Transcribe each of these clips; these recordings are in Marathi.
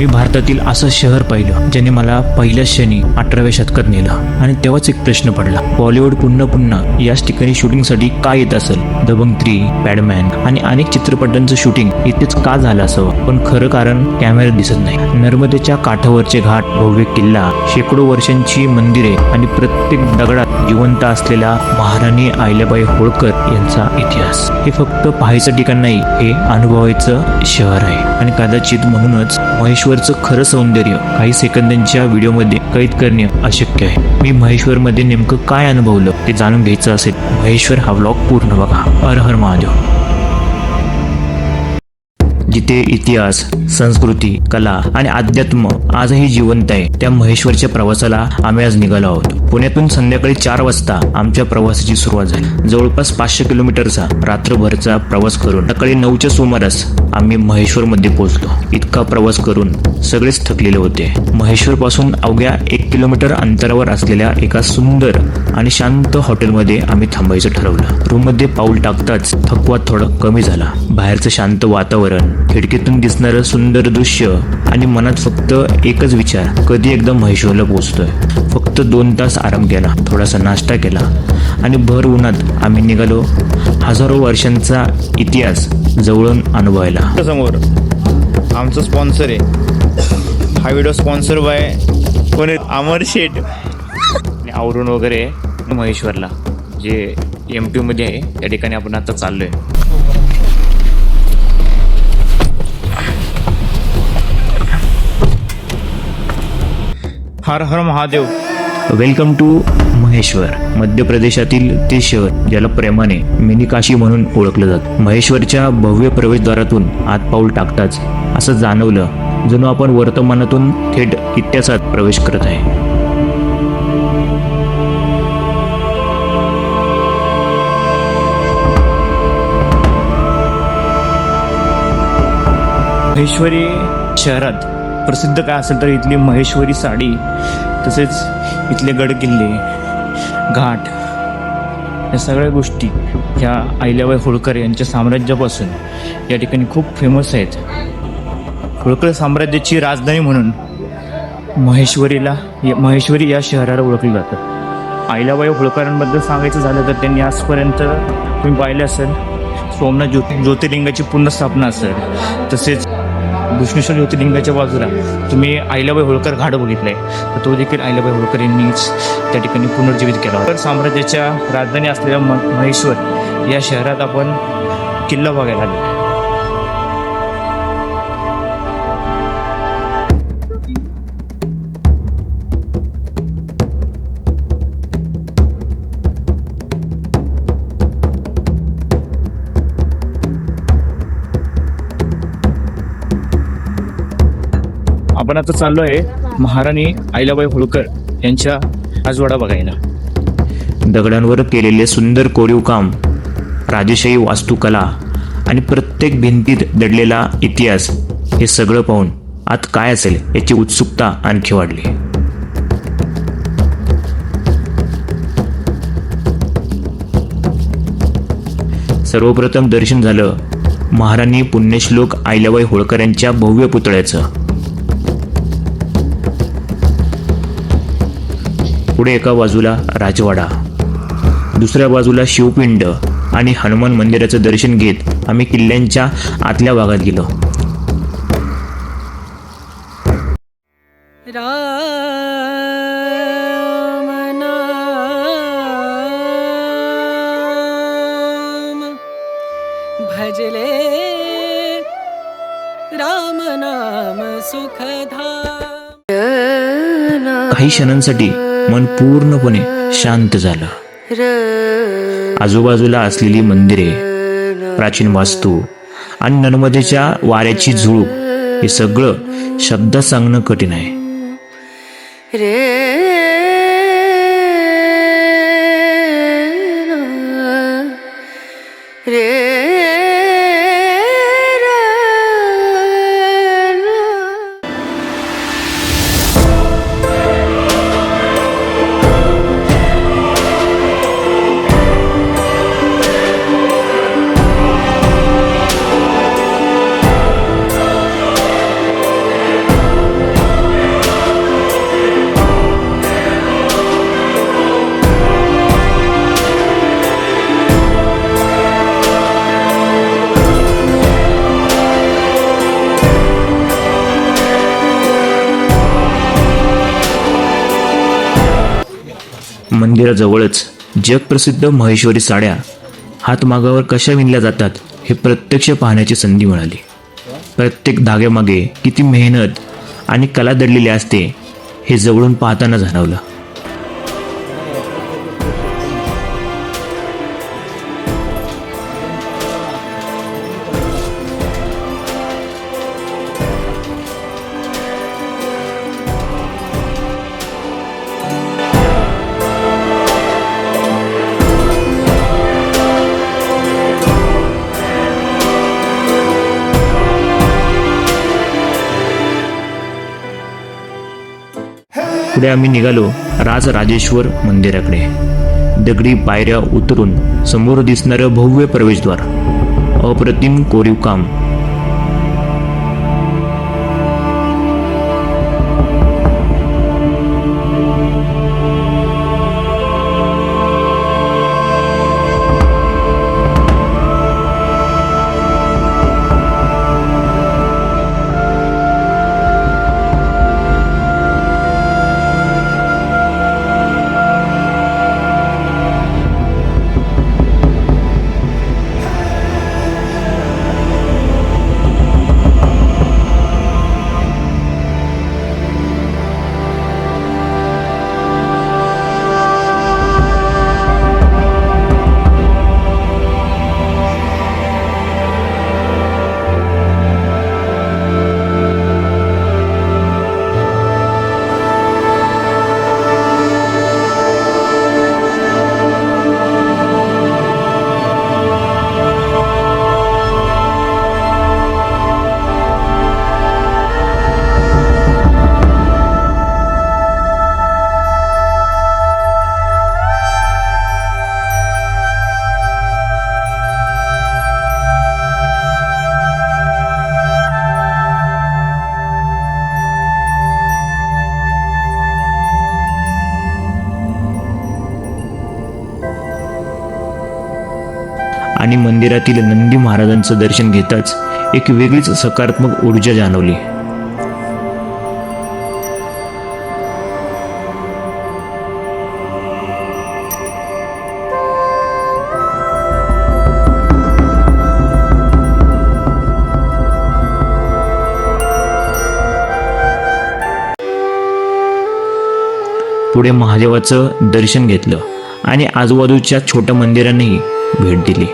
मी भारतातील असं शहर पाहिलं ज्याने मला पहिल्याच क्षणी 18व्या शतकात नेलं. आणि तेव्हाच एक प्रश्न पडला, बॉलिवूड पुन्हा पुन्हा याच ठिकाणी शूटिंगसाठी का येत असेल? दबंग 3, पॅडमॅन आणि अनेक चित्रपटांचं शूटिंग इथेच का झालं असावं? पण खरं कारण कॅमेऱ्यात दिसत नाही. नर्मदेच्या काठावरचे घाट, भव्य किल्ला, शेकडो वर्षांची मंदिरे आणि प्रत्येक दगडात जिवंत असलेला महाराणी अहिल्याबाई होळकर यांचा इतिहास. हे फक्त पाहायचं ठिकाण नाही, हे अनुभवायचं शहर आहे. आणि कदाचित म्हणूनच महेश्वरचं खरं सौंदर्य काही सेकंदांच्या व्हिडिओमध्ये कैद करणे अशक्य आहे. मी महेश्वरमध्ये नेमकं काय अनुभवलं ते जाणून घ्यायचं असेल, महेश्वर हा व्लॉग पूर्ण बघा. हर हर महादेव. जिथे इतिहास, संस्कृती, कला आणि अध्यात्म आजही जिवंत आहे, त्या महेश्वरच्या प्रवासाला आम्ही आज निघालो आहोत. पुण्यातून संध्याकाळी 4 वाजता आमच्या प्रवासाची सुरुवात झाली. जवळपास 500 किलोमीटरचा रात्रभरचा प्रवास करून सकाळी 9च्या सुमारास आम्ही महेश्वरमध्ये पोहोचलो. इतका प्रवास करून सगळेच थकलेले होते. महेश्वर पासून अवघ्या 1 किलोमीटर अंतरावर असलेल्या एका सुंदर आणि शांत हॉटेलमध्ये आम्ही थांबायचं ठरवलं. रूममध्ये पाऊल टाकताच थकवा थोडा कमी झाला. बाहेरचं शांत वातावरण, खिडकीतून दिसणारं सुंदर दृश्य आणि मनात फक्त एकच विचार, कधी एकदा महेश्वरला पोहोचतोय. फक्त 2 तास आराम केला, थोडासा नाश्ता केला आणि भर उन्हात आम्ही निघालो हजारो वर्षांचा इतिहास जवळून अनुभवायला. समोर आमचं स्पॉन्सर आहे. हा व्हिडिओ स्पॉन्सर बाय कोण आहेत? अमर शेठ. आणि आवरून वगैरे महेश्वरला जे MTU मध्ये आहे त्या ठिकाणी आपण आता चाललोय. हर हर महादेव. वेलकम टू महेश्वर, मध्य प्रदेशातील ते शहर ज्याला प्रेमाने मिनी काशी म्हणून ओळखलं जातं. महेश्वरच्या भव्य प्रवेशद्वारातून आत पाऊल टाकताच असं जाणवलं जणू आपण वर्तमानातून थेट इतिहासात प्रवेश करत आहे. महेश्वरी शहरात प्रसिद्ध काय असेल तर इथली महेश्वरी साडी, तसेच इथले गडकिल्ले, घाट, या सगळ्या गोष्टी ह्या अहिल्याबाई होळकर यांच्या साम्राज्यापासून या ठिकाणी खूप फेमस आहेत. होळकर साम्राज्याची राजधानी म्हणून महेश्वरी या शहराला ओळखलं जातं. अहिल्याबाई होळकरांबद्दल सांगायचं झालं तर त्यांनी आजपर्यंत तुम्ही पाहिलं असेल सोमनाथ ज्योतिर्लिंगाची पुनर्स्थापना असेल, तसेच भुश्मेश्वर ज्योतिर्लिंगाच्या बाजूला तुम्ही अहिल्याबाई होळकर घाट बघितलाय, तर तो देखील अहिल्याबाई होळकर यांनीच त्या ठिकाणी पुनर्जीवित केला. होळकर साम्राज्याच्या राजधानी असलेल्या महेश्वर या शहरात आपण किल्ला बघायला आलो. आपण आता चाललो आहे महाराणी अहिल्याबाई होळकर यांच्या राजवाडा बघायला. दगडांवर केलेले सुंदर कोरीव काम, राजेशाही वास्तुकला आणि प्रत्येक भिंतीत दडलेला इतिहास, हे सगळं पाहून आत काय असेल याची उत्सुकता आणखी वाढली. सर्वप्रथम दर्शन झालं महाराणी पुण्यश्लोक अहिल्याबाई होळकर यांच्या भव्य पुतळ्याचं. पुढे एका बाजूला राजवाडा, दुसऱ्या बाजूला शिवपिंड आणि हनुमान मंदिराचं दर्शन घेत आम्ही किल्ल्यांच्या आतल्या भागात गेलो. भजले राम नाम सुखधाम. काही क्षणांसाठी मन पूर्णपणे शांत झालं. आजूबाजूला असलेली मंदिरे, प्राचीन वास्तू आणि नर्मदेच्या वाऱ्याची झुळूक, हे सगळं शब्दात सांगणं कठीण आहे. मंदिराजवळच जगप्रसिद्ध महेश्वरी साड्या हातमागावर कशा विणल्या जातात हे प्रत्यक्ष पाहण्याची संधी मिळाली. प्रत्येक धाग्यामागे किती मेहनत आणि कला दडलेली असते हे जवळून पाहताना जाणवलं. पुढे आम्ही निघालो राजराजेश्वर मंदिराकडे. दगडी पायऱ्या उतरून समोर दिसणारं भव्य प्रवेशद्वार, अप्रतिम कोरीव काम. आणि मंदिरातील नंदी महाराजांचं दर्शन घेताच एक वेगळीच सकारात्मक ऊर्जा जाणवली. पुढे महादेवाचं दर्शन घेतलं आणि आजूबाजूच्या छोट्या मंदिरांनाही भेट दिली.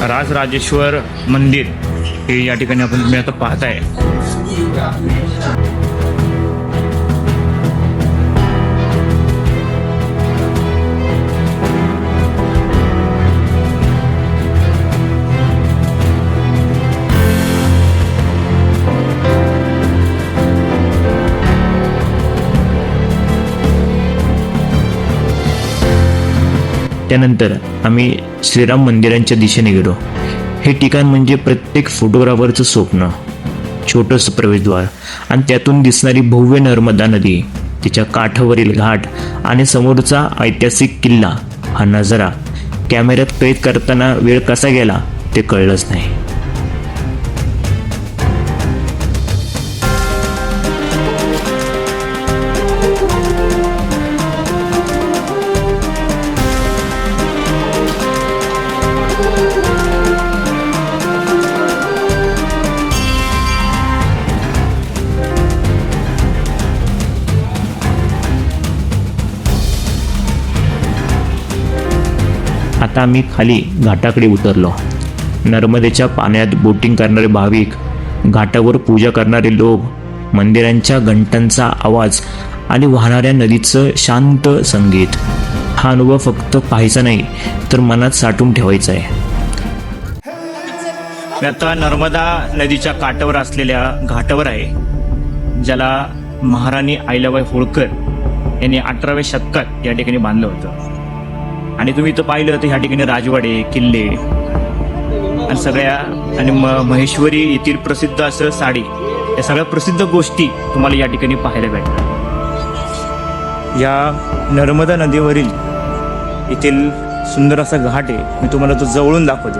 राजराजेश्वर मंदिर हे या ठिकाणी आपण तुम्ही आता पाहताय. त्यानंतर आम्ही श्रीराम मंदिरांच्या दिशेने गेलो. हे ठिकाण म्हणजे प्रत्येक फोटोग्राफरचं स्वप्न. छोटंसं प्रवेशद्वार आणि त्यातून दिसणारी भव्य नर्मदा नदी, तिच्या काठावरील घाट आणि समोरचा ऐतिहासिक किल्ला. हा नजारा कॅमेऱ्यात कैद करताना वेळ कसा गेला ते कळलंच नाही. आता आम्ही खाली घाटाकडे उतरलो. नर्मदेच्या पाण्यात बोटिंग करणारे भाविक, घाटावर पूजा करणारे लोक, मंदिरांच्या घंटांचा आवाज आणि वाहणाऱ्या नदीचं शांत संगीत. हा अनुभव फक्त पाहायचा नाही तर मनात साठवून ठेवायचा आहे. मी आता नर्मदा नदीच्या काठावर असलेल्या घाटावर आहे, ज्याला महाराणी अहिल्याबाई होळकर यांनी 18व्या शतकात या ठिकाणी बांधलं होतं. आणि तुम्ही इथं पाहिलं तर ह्या ठिकाणी राजवाडे, किल्ले आणि सगळ्या आणि महेश्वरी येथील प्रसिद्ध असं साडी, या सगळ्या प्रसिद्ध गोष्टी तुम्हाला या ठिकाणी पाहायला भेटतात. या नर्मदा नदीवरील येथील सुंदर असा घाट आहे, मी तुम्हाला तो जवळून दाखवतो.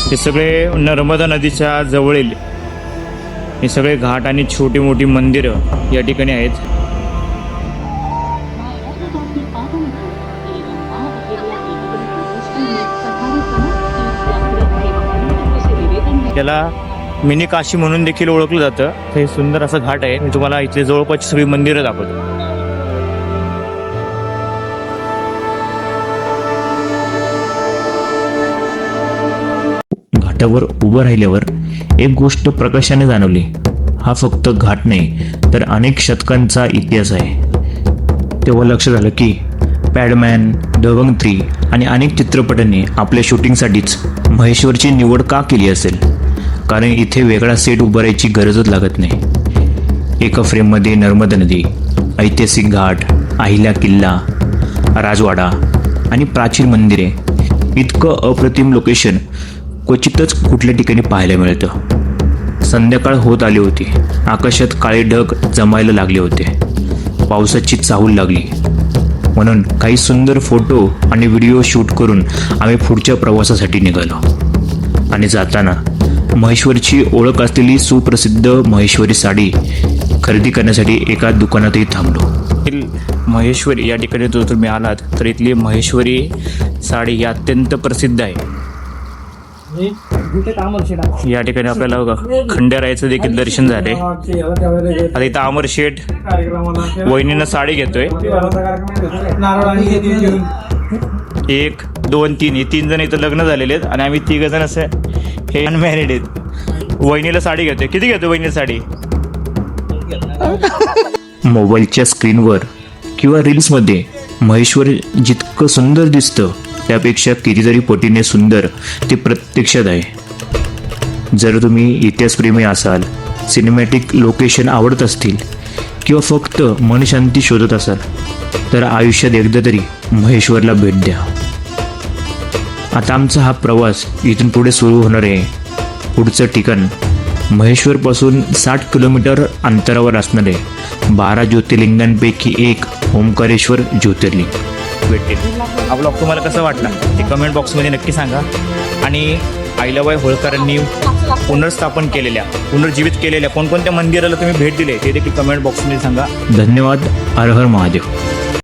हे सगळे नर्मदा नदीच्या जवळील हे सगळे घाट आणि छोटी मोठी मंदिरं या ठिकाणी आहेत. त्याला मिनी काशी म्हणून देखील ओळखलं जातं. हे सुंदर असं घाट आहे. मी तुम्हाला इथले जवळपास सगळी मंदिरं दाखवतो. घाटावर उभं राहिल्यावर एक गोष्ट प्रकाशाने जाणवली. हा फक्त घाट नाही तर अनेक शतकांचा इतिहास आहे. तेव्हा लक्षात आलं की पॅडमॅन, दबंग 3 आणि अनेक चित्रपटांनी आपल्या शूटिंगसाठीच महेश्वरची निवड का केली असेल. कारण इथे वेगळा सेट उभारायची गरजच लागत नाही. एका फ्रेममध्ये नर्मदा नदी, ऐतिहासिक घाट, अहिल्या किल्ला, राजवाडा आणि प्राचीन मंदिरे, इतकं अप्रतिम लोकेशन क्वचितच कुठल्या ठिकाणी पाहायला मिळतं. संध्याकाळ होत आली होती. आकाशात काळे ढग जमायला लागले होते. पावसाची चाहूल लागली. म्हणून काही सुंदर फोटो आणि व्हिडिओ शूट करून आम्ही पुढच्या प्रवासासाठी निघालो. आणि जाताना महेश्वरची ओळख असलेली सुप्रसिद्ध महेश्वरी साडी खरेदी करण्यासाठी एका दुकानातही थांबलो. महेश्वरी या ठिकाणी जर तुम्ही आलात तर इथली महेश्वरी साडी ही अत्यंत प्रसिद्ध आहे. या ठिकाणी आपल्याला बघा खंडेरायाचं देखील दर्शन झाले. आता इथं अमर शेठ वहिनीनं साडी घेतोय. 1, 2, 3 हे 3 जण इथं लग्न झालेले आहेत आणि आम्ही 3 जण असं हे अनमॅरिड आहेत. वहिनीला साडी घेतोय. किती घेतोय वहिनीला साडी? मोबाईलच्या स्क्रीनवर किंवा रील्समध्ये महेश्वर जितकं सुंदर दिसतं त्यापेक्षा कितीतरी पटीने सुंदर ते प्रत्यक्षात आहे. जर तुम्ही इतिहासप्रेमी असाल, सिनेमॅटिक लोकेशन आवडत असतील किंवा फक्त मनशांती शोधत असाल तर आयुष्यात एकदा तरी महेश्वरला भेट द्या. आता आमचा हा प्रवास इथून पुढे सुरू होणार आहे. पुढचं ठिकाण महेश्वरपासून 60 किलोमीटर अंतरावर असणारे 12 ज्योतिर्लिंगांपैकी एक ओंकारेश्वर ज्योतिर्लिंग भेटतील. हा ब्लॉग तुम्हाला कसा वाटला ते कमेंट बॉक्समध्ये नक्की सांगा. आणि अहिल्याबाई होळकरांनी पुनर्जीवित केलेल्या कोणकोणत्या मंदिराला तुम्ही भेट दिले ते देखील कमेंट बॉक्समध्ये सांगा. धन्यवाद. हर हर महादेव.